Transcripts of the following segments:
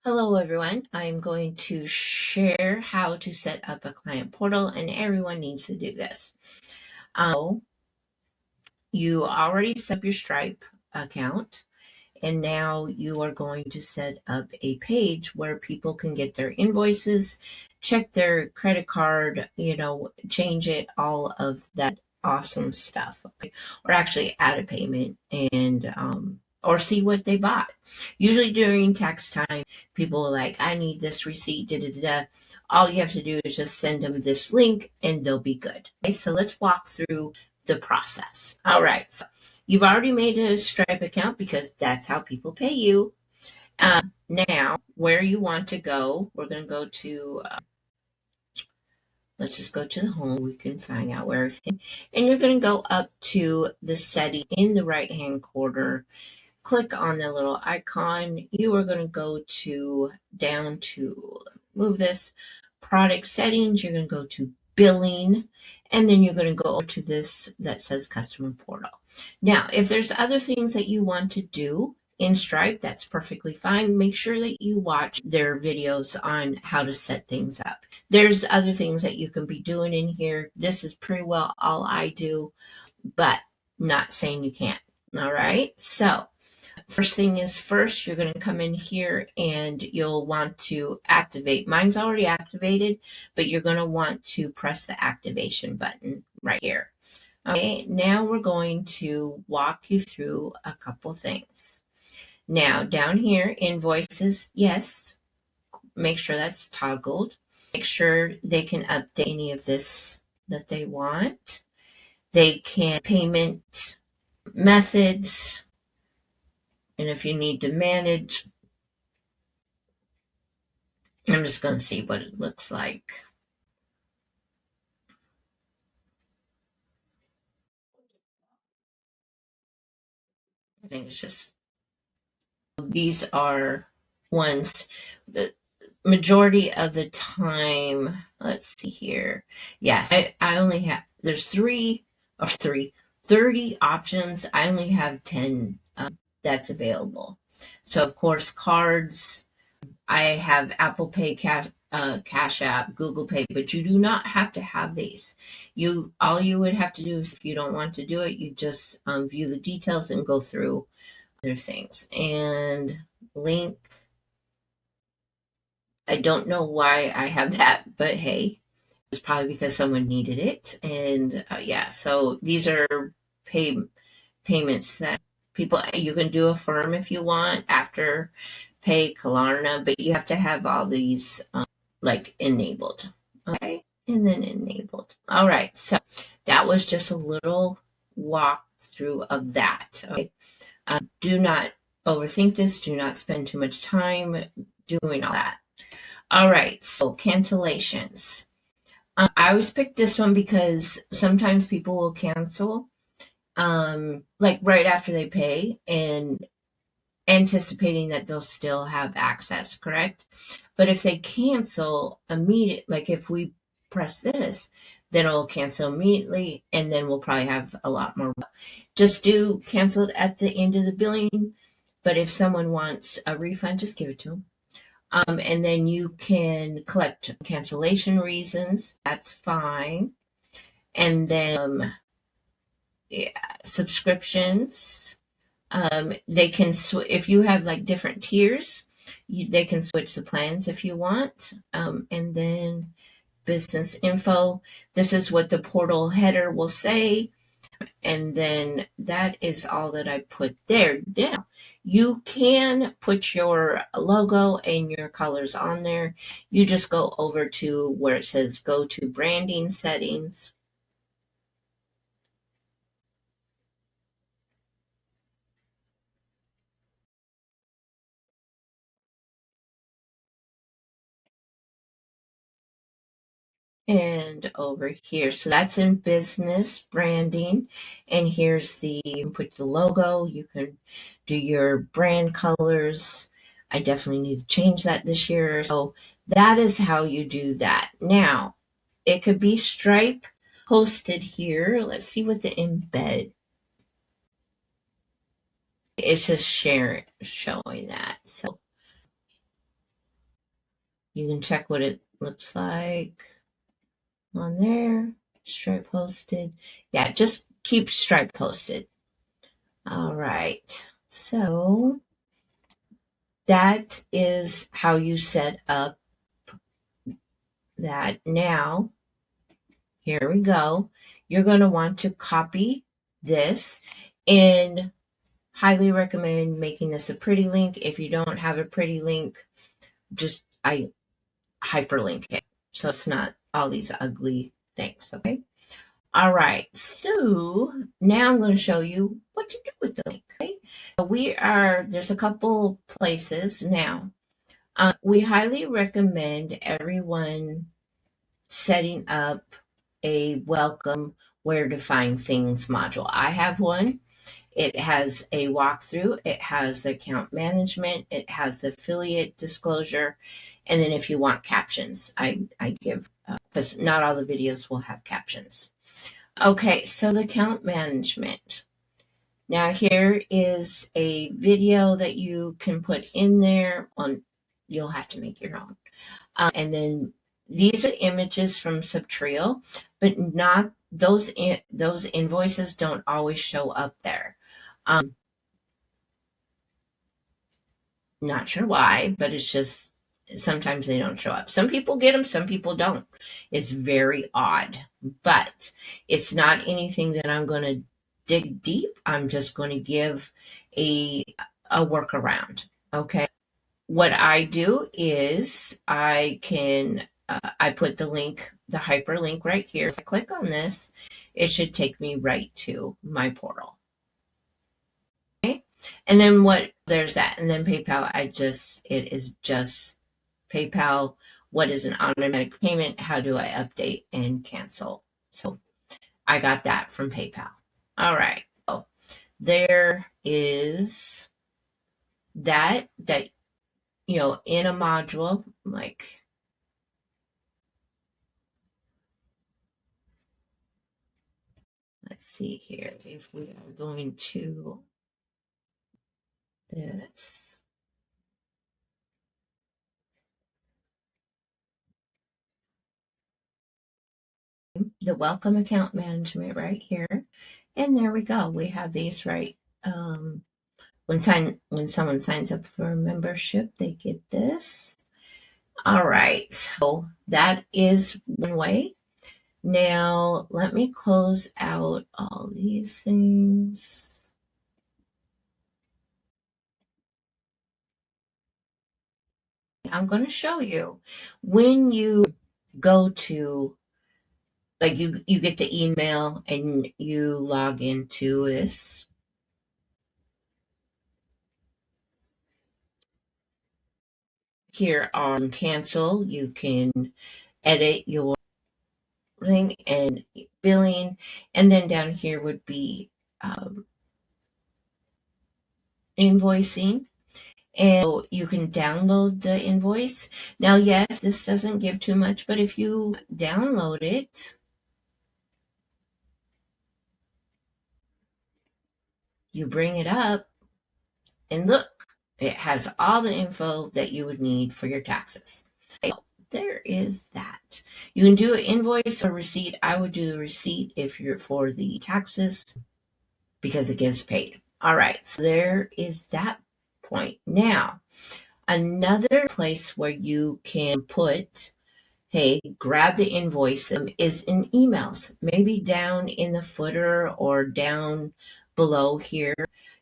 Hello everyone, I'm going to share how to set up a client portal, and everyone needs to do this. You already set up your Stripe account, and now you are going to set up a page where people can get their invoices, check their credit card, change it, all of that awesome stuff. Okay? Or actually add a payment and or see what they bought. Usually during tax time, people are like, I need this receipt, da da da. All you have to do is just send them this link and they'll be good. Okay, so let's walk through the process. All right. So you've already made a Stripe account because that's how people pay you. Now, where you want to go, we're going to go to, let's just go to the home. We can find out where everything. And you're going to go up to the setting in the right hand corner. Click on the little icon. You are going to go down to, move this, product settings. You're going to go to billing, and then you're going to go to this that says customer portal. Now, if there's other things that you want to do in Stripe, that's perfectly fine. Make sure that you watch their videos on how to set things up. There's other things that you can be doing in here. This is pretty well all I do, but not saying you can't. All right. So first thing is first, you're going to come in here and you'll want to activate. Mine's already activated, but you're going to want to press the activation button right here. Okay, now we're going to walk you through a couple things. Now, down here, invoices, yes, make sure that's toggled. Make sure they can update any of this that they want. They can payment methods, and if you need to manage, I'm just going to see what it looks like. I think it's just, these are ones, the majority of the time, let's see here. Yes, I only have, there's 30 options. I only have 10 that's available. So of course, cards, I have Apple Pay, Cash App, Google Pay, but you do not have to have these. All you would have to do is, if you don't want to do it, you just view the details and go through other things. And link, I don't know why I have that, but hey, it's probably because someone needed it. And yeah, so these are payments that people, you can do Affirm if you want, After Pay, Klarna, but you have to have all these like enabled. Okay, and then enabled. All right, so that was just a little walkthrough of that. Okay, do not overthink this. Do not spend too much time doing all that. All right, so cancellations. I always pick this one because sometimes people will cancel like right after they pay and anticipating that they'll still have access, correct? But if they cancel immediate, like if we press this, then it'll cancel immediately, and then we'll probably have a lot more. Just do cancel it at the end of the billing. But if someone wants a refund, just give it to them. And then you can collect cancellation reasons. That's fine. And then yeah, subscriptions. They can if you have like different tiers, they can switch the plans if you want. And then business info. This is what the portal header will say. And then that is all that I put there. Now, you can put your logo and your colors on there. You just go over to where it says go to branding settings. And over here, so that's in business branding. And here's you can put the logo, you can do your brand colors. I definitely need to change that this year. So that is how you do that. Now, it could be Stripe hosted here. Let's see what the embed. It's just showing that. So You can check what it looks like on there. Stripe posted. Yeah, just keep Stripe posted. All right. So that is how you set up that. Now, here we go. You're going to want to copy this, and highly recommend making this a pretty link. If you don't have a pretty link, just I hyperlink it so it's not all these ugly things. Okay. All right. So now I'm going to show you what to do with the link. Okay. There's a couple places now. We highly recommend everyone setting up a welcome where to find things module. I have one. It has a walkthrough, it has the account management, it has the affiliate disclosure, and then if you want captions, I give, because not all the videos will have captions. Okay, so the account management. Now here is a video that you can put in there. You'll have to make your own. And then these are images from Subtrio, but not those invoices don't always show up there. Not sure why, but it's just sometimes they don't show up. Some people get them, some people don't. It's very odd, but it's not anything that I'm going to dig deep. I'm just going to give a workaround. Okay. What I do is I put the link, the hyperlink right here. If I click on this, it should take me right to my portal. Okay. And then there's that. And then PayPal, it is just PayPal. What is an automatic payment? How do I update and cancel? So I got that from PayPal. All right. So there is that, in a module, like, let's see here if we are going to this. The welcome account management right here. And there we go. We have these right. When someone signs up for a membership, they get this. All right. So that is one way. Now let me close out all these things. I'm going to show you when you go to, like, you get the email and you log into this. Here on cancel, you can edit your thing and billing, and then down here would be invoicing, and so you can download the invoice. Now, yes, this doesn't give too much, but if you download it, you bring it up, and look, it has all the info that you would need for your taxes. There is that. You can do an invoice or receipt. I would do the receipt if you're for the taxes because it gets paid. All right, so there is that point. Now, another place where you can put, hey, grab the invoice is in emails, maybe down in the footer or down below here.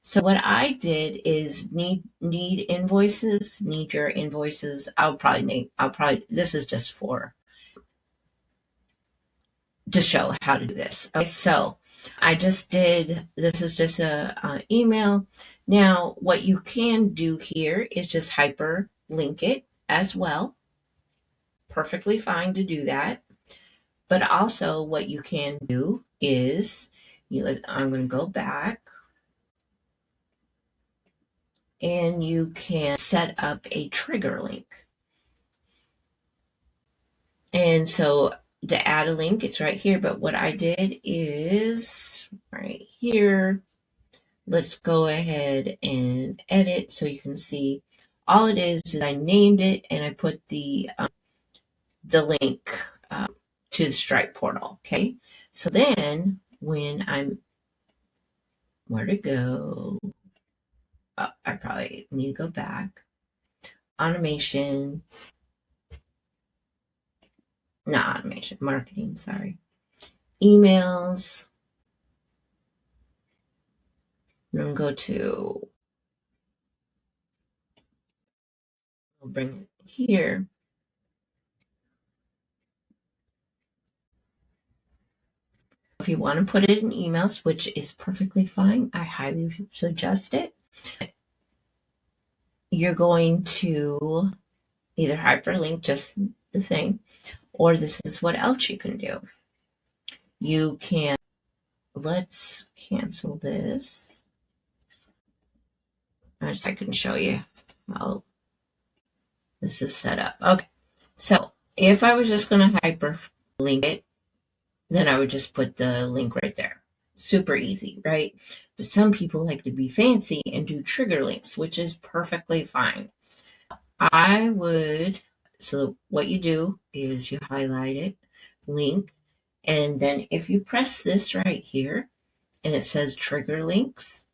So what I did is need invoices, need your invoices. This is just to show how to do this. Okay, so this is just a email. Now, what you can do here is just hyperlink it as well. Perfectly fine to do that. But also what you can do is, I'm going to go back, and you can set up a trigger link. And so to add a link, it's right here. But what I did is right here. Let's go ahead and edit so you can see All it is I named it and I put the link to the Stripe portal. Okay. So then when I'm, where to go? Oh, I probably need to go back. Automation, not automation, marketing, sorry. Emails. I'm going to go to, I'll bring it here. If you want to put it in emails, which is perfectly fine, I highly suggest it. You're going to either hyperlink just the thing, or this is what else you can do. You can, let's cancel this. I can show you how this is set up. Okay, so if I was just going to hyperlink it, then I would just put the link right there. Super easy, right? But some people like to be fancy and do trigger links, which is perfectly fine. I would, so what you do is you highlight it, link, and then if you press this right here and it says trigger links,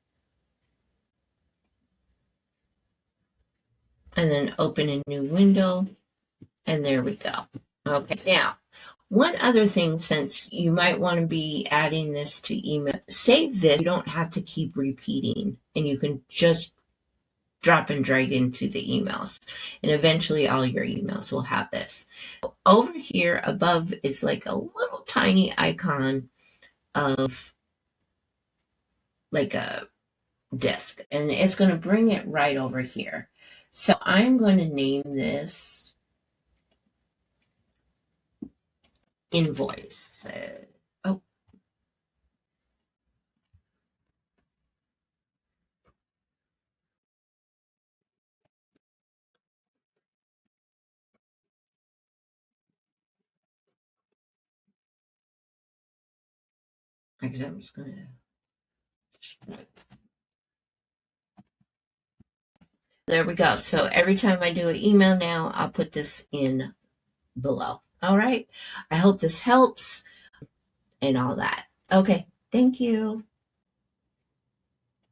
and then open a new window, and there we go. Okay, now one other thing, since you might want to be adding this to email, save this. You don't have to keep repeating, and you can just drop and drag into the emails. And eventually all your emails will have this. Over here above is like a little tiny icon of like a disk, and it's going to bring it right over here. So I'm going to name this invoice. Oh, I guess I'm just going to. There we go. So every time I do an email now, I'll put this in below. All right. I hope this helps and all that. Okay. Thank you.